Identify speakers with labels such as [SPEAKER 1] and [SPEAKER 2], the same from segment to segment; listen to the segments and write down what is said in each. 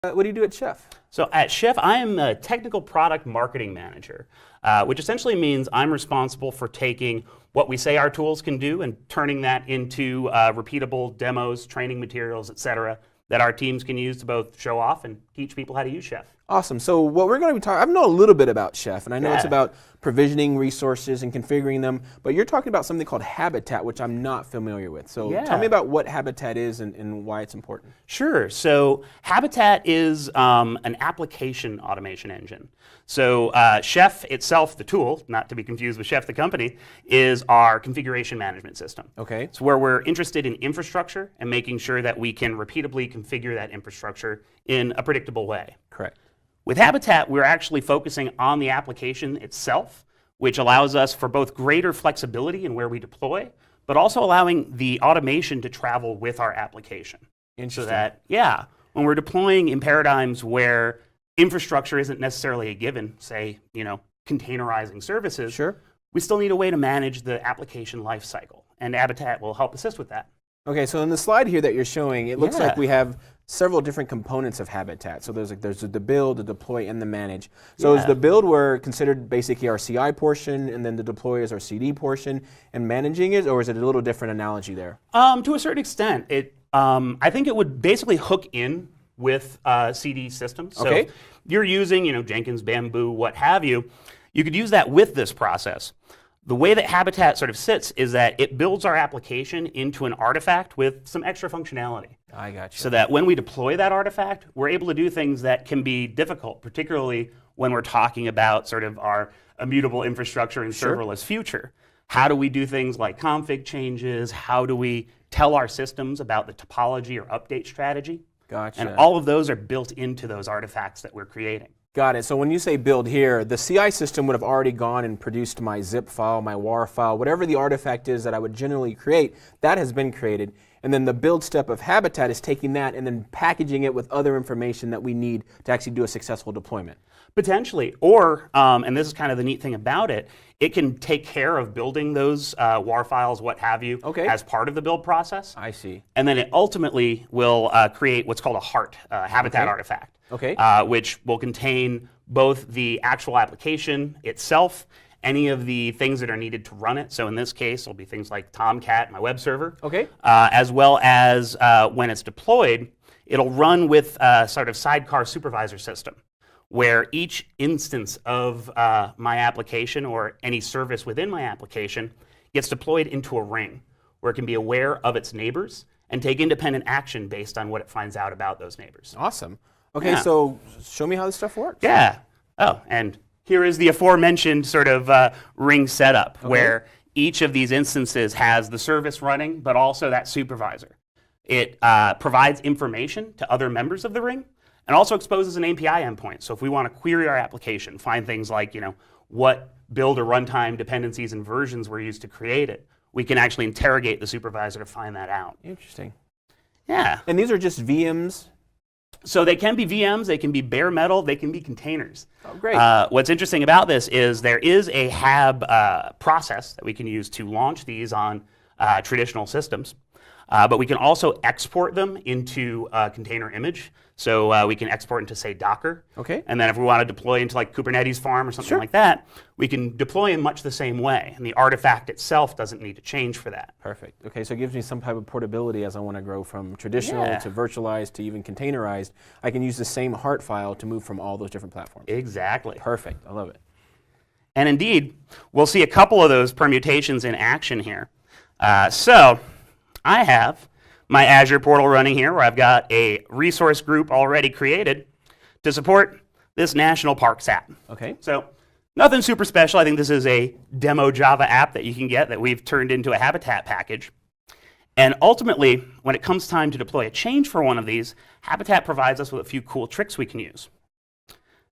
[SPEAKER 1] What do you do at Chef?
[SPEAKER 2] So at Chef, I am a technical product marketing manager, which essentially means I'm responsible for taking what we say our tools can do and turning that into repeatable demos, training materials, et cetera, that our teams can use to both show off and teach people how to use Chef.
[SPEAKER 1] Awesome. So what we're going to be talking, I know a little bit about Chef, and I know it's
[SPEAKER 2] Yeah.
[SPEAKER 1] about provisioning resources and configuring them, but you're talking about something called Habitat, which I'm not familiar with. So
[SPEAKER 2] Yeah.
[SPEAKER 1] tell me about what Habitat is and why it's important.
[SPEAKER 2] Sure. So Habitat is an application automation engine. So Chef itself, the tool, not to be confused with Chef the company, is our configuration management system.
[SPEAKER 1] Okay.
[SPEAKER 2] It's where we're interested in infrastructure and making sure that we can repeatably configure that infrastructure in a predictable way.
[SPEAKER 1] Correct.
[SPEAKER 2] With Habitat, we're actually focusing on the application itself, which allows us for both greater flexibility in where we deploy, but also allowing the automation to travel with our application.
[SPEAKER 1] Interesting.
[SPEAKER 2] So that, yeah, when we're deploying in paradigms where infrastructure isn't necessarily a given, say, containerizing services,
[SPEAKER 1] Sure.
[SPEAKER 2] we still need a way to manage the application lifecycle, and Habitat will help assist with that.
[SPEAKER 1] Okay, so in the slide here that you're showing, it looks
[SPEAKER 2] Yeah.
[SPEAKER 1] like we have several different components of Habitat. So there's the build, the deploy, and the manage. So is
[SPEAKER 2] Yeah.
[SPEAKER 1] the build we're considered basically our CI portion, and then the deploy is our CD portion, and managing it, or is it a little different analogy there?
[SPEAKER 2] To a certain extent, I think it would basically hook in with CD systems. So
[SPEAKER 1] Okay.
[SPEAKER 2] if you're using, Jenkins, Bamboo, what have you, you could use that with this process. The way that Habitat sort of sits is that it builds our application into an artifact with some extra functionality.
[SPEAKER 1] I got you.
[SPEAKER 2] So that when we deploy that artifact, we're able to do things that can be difficult, particularly when we're talking about sort of our immutable infrastructure and
[SPEAKER 1] Sure.
[SPEAKER 2] serverless future. How do we do things like config changes? How do we tell our systems about the topology or update strategy?
[SPEAKER 1] Gotcha.
[SPEAKER 2] And all of those are built into those artifacts that we're creating.
[SPEAKER 1] Got it. So when you say build here, the CI system would have already gone and produced my zip file, my WAR file, whatever the artifact is that I would generally create, that has been created. And then the build step of Habitat is taking that and then packaging it with other information that we need to actually do a successful deployment.
[SPEAKER 2] Potentially, or, and this is kind of the neat thing about it, it can take care of building those WAR files, what have you,
[SPEAKER 1] Okay.
[SPEAKER 2] as part of the build process.
[SPEAKER 1] I see.
[SPEAKER 2] And then it ultimately will create what's called a heart Habitat
[SPEAKER 1] Okay.
[SPEAKER 2] artifact,
[SPEAKER 1] Okay.
[SPEAKER 2] which will contain both the actual application itself, any of the things that are needed to run it. So in this case, it'll be things like Tomcat, my web server,
[SPEAKER 1] Okay.
[SPEAKER 2] as well as when it's deployed, it'll run with a sort of sidecar supervisor system, where each instance of my application or any service within my application gets deployed into a ring, where it can be aware of its neighbors and take independent action based on what it finds out about those neighbors.
[SPEAKER 1] Awesome. Okay,
[SPEAKER 2] Yeah.
[SPEAKER 1] so show me how this stuff works.
[SPEAKER 2] Yeah. Oh, and here is the aforementioned sort of ring setup, where each of these instances has the service running, but also that supervisor. It provides information to other members of the ring, and also exposes an API endpoint. So if we want to query our application, find things like, what build or runtime dependencies and versions were used to create it, we can actually interrogate the supervisor to find that out.
[SPEAKER 1] Interesting.
[SPEAKER 2] Yeah.
[SPEAKER 1] And these are just VMs?
[SPEAKER 2] So they can be VMs, they can be bare metal, they can be containers.
[SPEAKER 1] Oh, great.
[SPEAKER 2] What's interesting about this is there is a HAB process that we can use to launch these on traditional systems. But we can also export them into a container image. So we can export into, say, Docker.
[SPEAKER 1] Okay.
[SPEAKER 2] And then if we want to deploy into like Kubernetes farm or something
[SPEAKER 1] Sure.
[SPEAKER 2] like that, we can deploy in much the same way. And the artifact itself doesn't need to change for that.
[SPEAKER 1] Perfect. Okay, so it gives me some type of portability as I want to grow from traditional
[SPEAKER 2] Yeah.
[SPEAKER 1] to virtualized to even containerized. I can use the same heart file to move from all those different platforms.
[SPEAKER 2] Exactly.
[SPEAKER 1] Perfect. I love it.
[SPEAKER 2] And indeed, we'll see a couple of those permutations in action here. So I have my Azure portal running here, where I've got a resource group already created to support this national parks app.
[SPEAKER 1] Okay.
[SPEAKER 2] So nothing super special. I think this is a demo Java app that you can get that we've turned into a Habitat package. And ultimately, when it comes time to deploy a change for one of these, Habitat provides us with a few cool tricks we can use.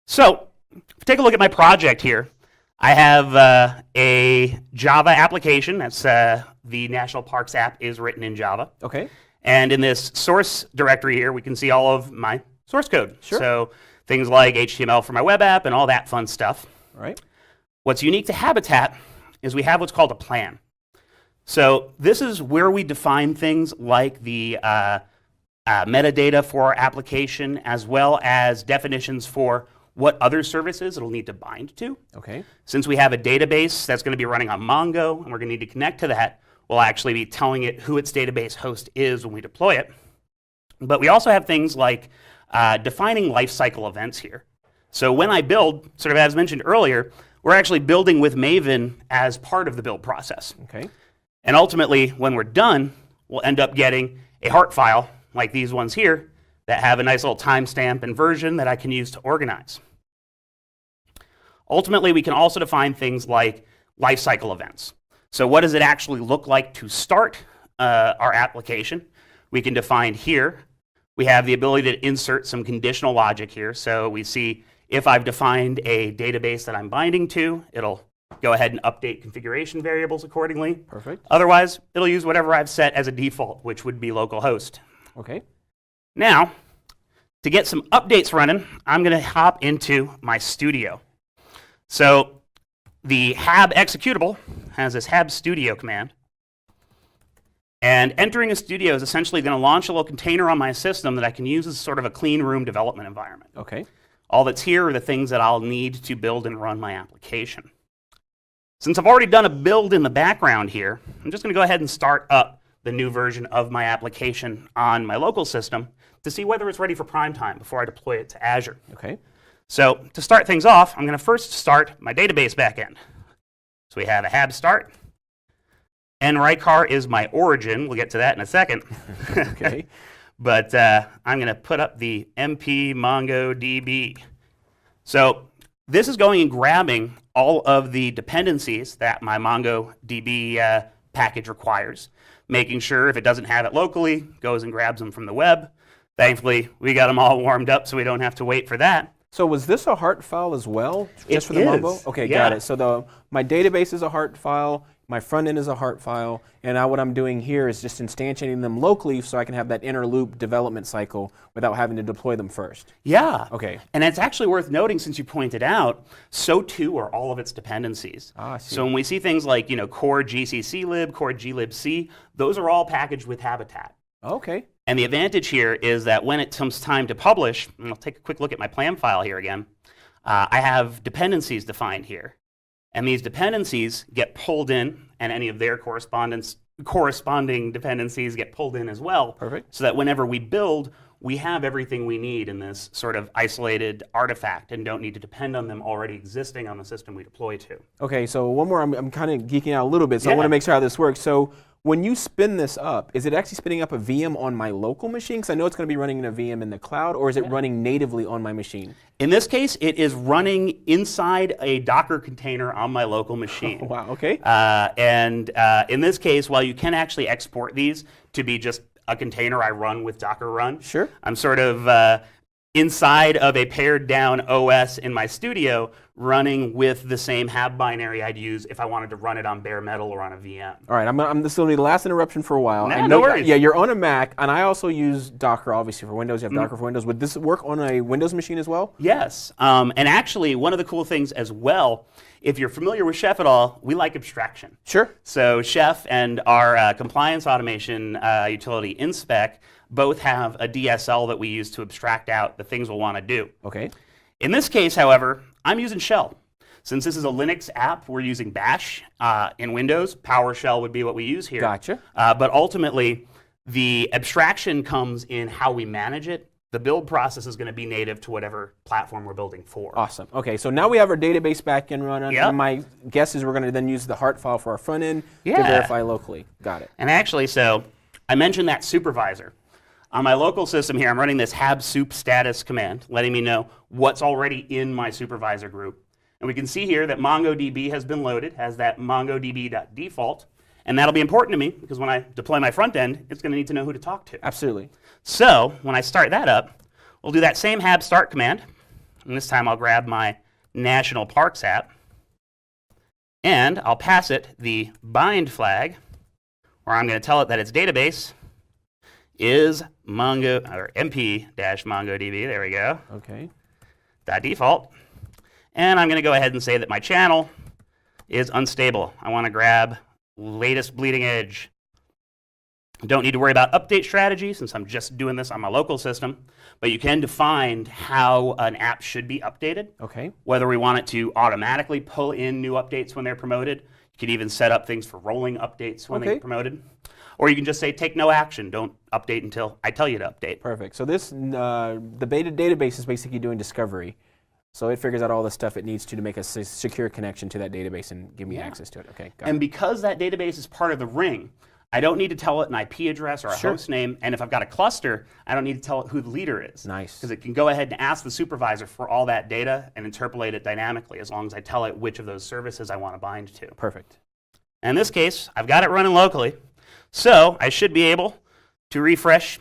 [SPEAKER 2] So take a look at my project here. I have a Java application. That's the National Parks app is written in Java.
[SPEAKER 1] Okay.
[SPEAKER 2] And in this source directory here, we can see all of my source code.
[SPEAKER 1] Sure.
[SPEAKER 2] So things like HTML for my web app and all that fun stuff.
[SPEAKER 1] All right.
[SPEAKER 2] What's unique to Habitat is we have what's called a plan. So this is where we define things like the metadata for our application, as well as definitions for what other services it'll need to bind to.
[SPEAKER 1] Okay.
[SPEAKER 2] Since we have a database that's going to be running on Mongo, and we're going to need to connect to that, we'll actually be telling it who its database host is when we deploy it. But we also have things like defining lifecycle events here. So when I build, sort of as mentioned earlier, we're actually building with Maven as part of the build process.
[SPEAKER 1] Okay.
[SPEAKER 2] And ultimately, when we're done, we'll end up getting a heart file like these ones here that have a nice little timestamp and version that I can use to organize. Ultimately, we can also define things like lifecycle events. So what does it actually look like to start our application? We can define here. We have the ability to insert some conditional logic here. So we see if I've defined a database that I'm binding to, it'll go ahead and update configuration variables accordingly.
[SPEAKER 1] Perfect.
[SPEAKER 2] Otherwise, it'll use whatever I've set as a default, which would be localhost.
[SPEAKER 1] Okay.
[SPEAKER 2] Now, to get some updates running, I'm going to hop into my studio. So the hab executable has this hab studio command. And entering a studio is essentially going to launch a little container on my system that I can use as sort of a clean room development environment.
[SPEAKER 1] Okay.
[SPEAKER 2] All that's here are the things that I'll need to build and run my application. Since I've already done a build in the background here, I'm just going to go ahead and start up the new version of my application on my local system to see whether it's ready for prime time before I deploy it to Azure.
[SPEAKER 1] Okay.
[SPEAKER 2] So to start things off, I'm going to first start my database backend. So we have a hab start. nrycar is my origin. We'll get to that in a second.
[SPEAKER 1] Okay.
[SPEAKER 2] But I'm going to put up the MP MongoDB. So this is going and grabbing all of the dependencies that my MongoDB package requires, making sure if it doesn't have it locally, goes and grabs them from the web. Thankfully, we got them all warmed up so we don't have to wait for that.
[SPEAKER 1] So was this a heart file as well, just for the
[SPEAKER 2] is.
[SPEAKER 1] Mongo? Okay,
[SPEAKER 2] Yeah.
[SPEAKER 1] got it. So my database is a heart file, my front end is a heart file, and now what I'm doing here is just instantiating them locally so I can have that inner loop development cycle without having to deploy them first.
[SPEAKER 2] Yeah.
[SPEAKER 1] Okay.
[SPEAKER 2] And it's actually worth noting, since you pointed out, so too are all of its dependencies.
[SPEAKER 1] Ah, I see.
[SPEAKER 2] So when we see things like, core GCC lib, core glibc, those are all packaged with Habitat.
[SPEAKER 1] Okay.
[SPEAKER 2] And the advantage here is that when it comes time to publish, and I'll take a quick look at my plan file here again, I have dependencies defined here. And these dependencies get pulled in, and any of their corresponding dependencies get pulled in as well.
[SPEAKER 1] Perfect.
[SPEAKER 2] So that whenever we build, we have everything we need in this sort of isolated artifact and don't need to depend on them already existing on the system we deploy to.
[SPEAKER 1] Okay, so one more, I'm kind of geeking out a little bit, so I
[SPEAKER 2] Yeah.
[SPEAKER 1] want to make sure how this works. So when you spin this up, is it actually spinning up a VM on my local machine? Because I know it's going to be running in a VM in the cloud, or is it running natively on my machine?
[SPEAKER 2] In this case, it is running inside a Docker container on my local machine.
[SPEAKER 1] Wow, okay.
[SPEAKER 2] And in this case, while you can actually export these to be just a container I run with Docker run,
[SPEAKER 1] Sure.
[SPEAKER 2] I'm sort of inside of a pared down OS in my studio running with the same hab binary I'd use if I wanted to run it on bare metal or on a VM.
[SPEAKER 1] All right, this will be the last interruption for a while.
[SPEAKER 2] No,
[SPEAKER 1] I know,
[SPEAKER 2] no worries.
[SPEAKER 1] Yeah, you're on a Mac, and I also use Docker, obviously, for Windows. You have Docker for Windows. Would this work on a Windows machine as well?
[SPEAKER 2] Yes, and actually one of the cool things as well, if you're familiar with Chef at all, we like abstraction.
[SPEAKER 1] Sure.
[SPEAKER 2] So Chef and our compliance automation utility Inspec both have a DSL that we use to abstract out the things we'll want to do.
[SPEAKER 1] Okay.
[SPEAKER 2] In this case, however, I'm using Shell. Since this is a Linux app, we're using Bash. In Windows, PowerShell would be what we use here.
[SPEAKER 1] Gotcha.
[SPEAKER 2] But ultimately, the abstraction comes in how we manage it. The build process is going to be native to whatever platform we're building for.
[SPEAKER 1] Awesome. Okay, so now we have our database backend running.
[SPEAKER 2] Yep.
[SPEAKER 1] And my guess is we're going to then use the heart file for our front end to
[SPEAKER 2] Yeah.
[SPEAKER 1] verify locally. Got it.
[SPEAKER 2] And actually, so I mentioned that supervisor. On my local system here, I'm running this habsup status command, letting me know what's already in my supervisor group. And we can see here that MongoDB has been loaded, has that mongodb.default, and that'll be important to me because when I deploy my front end, it's going to need to know who to talk to.
[SPEAKER 1] Absolutely.
[SPEAKER 2] So when I start that up, we'll do that same hab start command, and this time I'll grab my National Parks app, and I'll pass it the bind flag, where I'm going to tell it that its database is MP-MongoDB, there we go,
[SPEAKER 1] Okay.
[SPEAKER 2] .default. And I'm going to go ahead and say that my channel is unstable. I want to grab latest bleeding edge. Don't need to worry about update strategy since I'm just doing this on my local system, but you can define how an app should be updated.
[SPEAKER 1] Okay.
[SPEAKER 2] Whether we want it to automatically pull in new updates when they're promoted. You can even set up things for rolling updates when they get promoted. Or you can just say, take no action, don't update until I tell you to update.
[SPEAKER 1] Perfect. So this, the beta database is basically doing discovery. So it figures out all the stuff it needs to make a secure connection to that database and give me access to it. Okay, got it.
[SPEAKER 2] And because that database is part of the ring, I don't need to tell it an IP address or a host name, and if I've got a cluster, I don't need to tell it who the leader is.
[SPEAKER 1] Nice.
[SPEAKER 2] Because it can go ahead and ask the supervisor for all that data and interpolate it dynamically as long as I tell it which of those services I want to bind to.
[SPEAKER 1] Perfect.
[SPEAKER 2] In this case, I've got it running locally, so I should be able to refresh,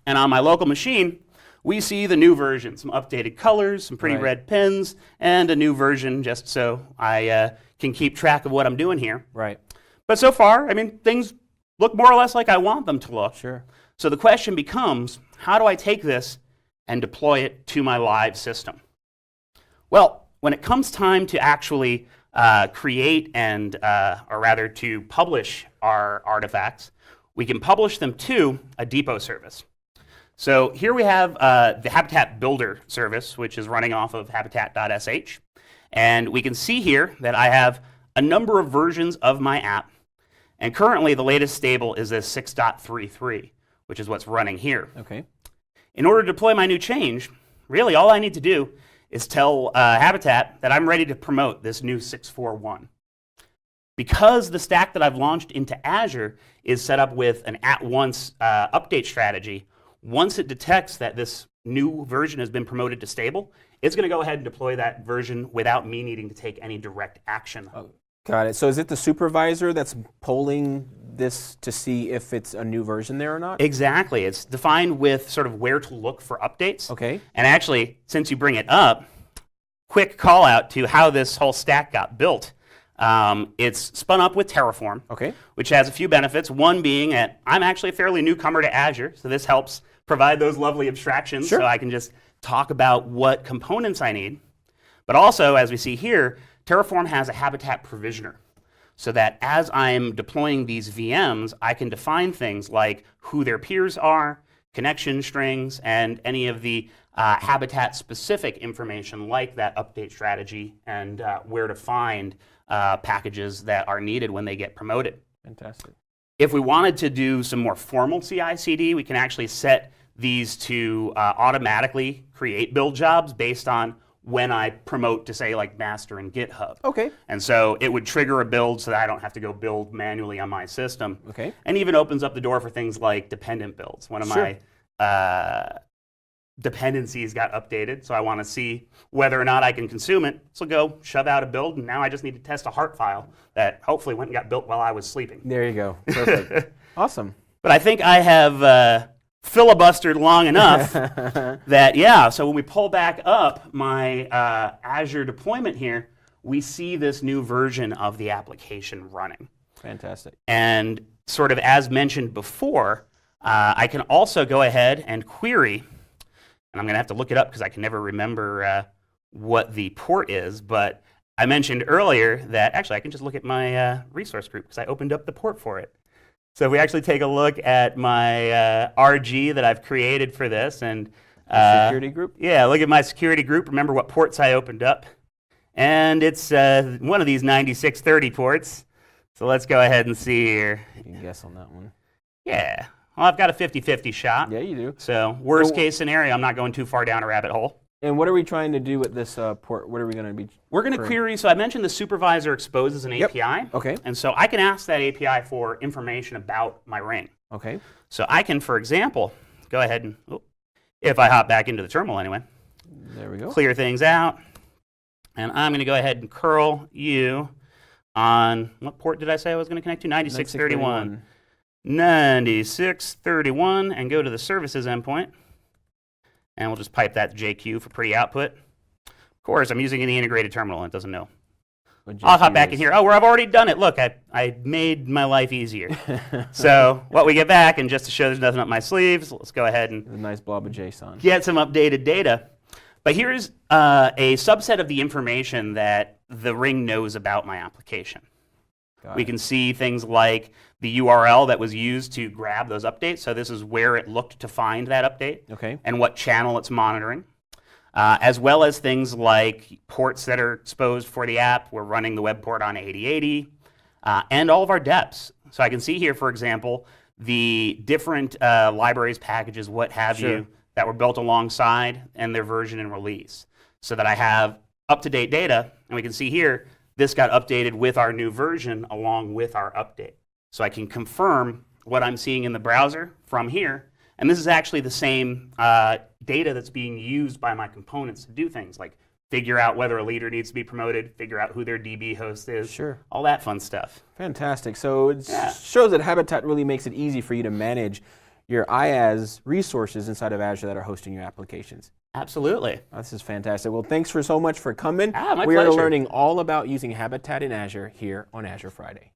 [SPEAKER 2] and on my local machine, we see the new version, some updated colors, some pretty red pins, and a new version just so I can keep track of what I'm doing here.
[SPEAKER 1] Right.
[SPEAKER 2] But so far, I mean, things look more or less like I want them to look.
[SPEAKER 1] Sure.
[SPEAKER 2] So the question becomes, how do I take this and deploy it to my live system? Well, when it comes time to actually create and, or rather to publish our artifacts, we can publish them to a depot service. So here we have the Habitat Builder service, which is running off of habitat.sh. And we can see here that I have a number of versions of my app. And currently, the latest stable is this 6.33, which is what's running here.
[SPEAKER 1] Okay.
[SPEAKER 2] In order to deploy my new change, really all I need to do is tell Habitat that I'm ready to promote this new 6.4.1. Because the stack that I've launched into Azure is set up with an at-once update strategy, once it detects that this new version has been promoted to stable, it's going to go ahead and deploy that version without me needing to take any direct action.
[SPEAKER 1] Oh. Got it. So is it the supervisor that's polling this to see if it's a new version there or not?
[SPEAKER 2] Exactly. It's defined with sort of where to look for updates.
[SPEAKER 1] Okay.
[SPEAKER 2] And actually, since you bring it up, quick call out to how this whole stack got built. It's spun up with Terraform, which has a few benefits. One being that I'm actually a fairly newcomer to Azure, so this helps provide those lovely abstractions so I can just talk about what components I need. But also, as we see here, Terraform has a Habitat provisioner, so that as I'm deploying these VMs, I can define things like who their peers are, connection strings, and any of the Habitat-specific information like that update strategy and where to find packages that are needed when they get promoted.
[SPEAKER 1] Fantastic.
[SPEAKER 2] If we wanted to do some more formal CI/CD, we can actually set these to automatically create build jobs based on when I promote to, say, like master and GitHub.
[SPEAKER 1] Okay.
[SPEAKER 2] And so it would trigger a build so that I don't have to go build manually on my system.
[SPEAKER 1] Okay.
[SPEAKER 2] And even opens up the door for things like dependent builds. One of my dependencies got updated, so I want to see whether or not I can consume it. So go shove out a build, and now I just need to test a heart file that hopefully went and got built while I was sleeping.
[SPEAKER 1] There you go. Perfect. Awesome.
[SPEAKER 2] But I think I have filibustered long enough that, so when we pull back up my Azure deployment here, we see this new version of the application running.
[SPEAKER 1] Fantastic.
[SPEAKER 2] And sort of as mentioned before, I can also go ahead and query, and I'm going to have to look it up because I can never remember what the port is, but I mentioned earlier that actually I can just look at my resource group because I opened up the port for it. So if we actually take a look at my RG that I've created for this, and
[SPEAKER 1] security group?
[SPEAKER 2] Yeah, look at my security group. Remember what ports I opened up. And it's one of these 9630 ports. So let's go ahead and see here.
[SPEAKER 1] You can guess on that one.
[SPEAKER 2] Yeah. Well, I've got a 50-50 shot.
[SPEAKER 1] Yeah, you do.
[SPEAKER 2] So worst case scenario, I'm not going too far down a rabbit hole.
[SPEAKER 1] And what are we trying to do with this port? What are we going to be?
[SPEAKER 2] We're going to query. So I mentioned the supervisor exposes an API.
[SPEAKER 1] Okay.
[SPEAKER 2] And so I can ask that API for information about my ring.
[SPEAKER 1] Okay.
[SPEAKER 2] So I can, for example, go ahead and, if I hop back into the terminal anyway,
[SPEAKER 1] there we go.
[SPEAKER 2] Clear things out. And I'm going to go ahead and curl you on, what port did I say I was going to connect to? 9631. 9631, and go to the services endpoint. And we'll just pipe that to JQ for pretty output. Of course, I'm using the integrated terminal and it doesn't know. I'll hop back in here. Oh, where I've already done it. Look, I made my life easier. So what we get back, and just to show there's nothing up my sleeves, let's go ahead and
[SPEAKER 1] a nice blob of JSON.
[SPEAKER 2] Get some updated data. But here's a subset of the information that the ring knows about my application. We can see things like the URL that was used to grab those updates. So this is where it looked to find that update and what channel it's monitoring. As well as things like ports that are exposed for the app. We're running the web port on 8080, and all of our deps. So I can see here, for example, the different libraries, packages, what have you, that were built alongside and their version and release. So that I have up-to-date data, and we can see here, this got updated with our new version along with our update. So I can confirm what I'm seeing in the browser from here. And this is actually the same data that's being used by my components to do things like figure out whether a leader needs to be promoted, figure out who their DB host is, all that fun stuff.
[SPEAKER 1] Fantastic. So it shows that Habitat really makes it easy for you to manage your IaaS resources inside of Azure that are hosting your applications.
[SPEAKER 2] Absolutely.
[SPEAKER 1] This is fantastic. Well, thanks so much for coming.
[SPEAKER 2] My
[SPEAKER 1] we are
[SPEAKER 2] pleasure.
[SPEAKER 1] learning all about using Habitat in Azure here on Azure Friday.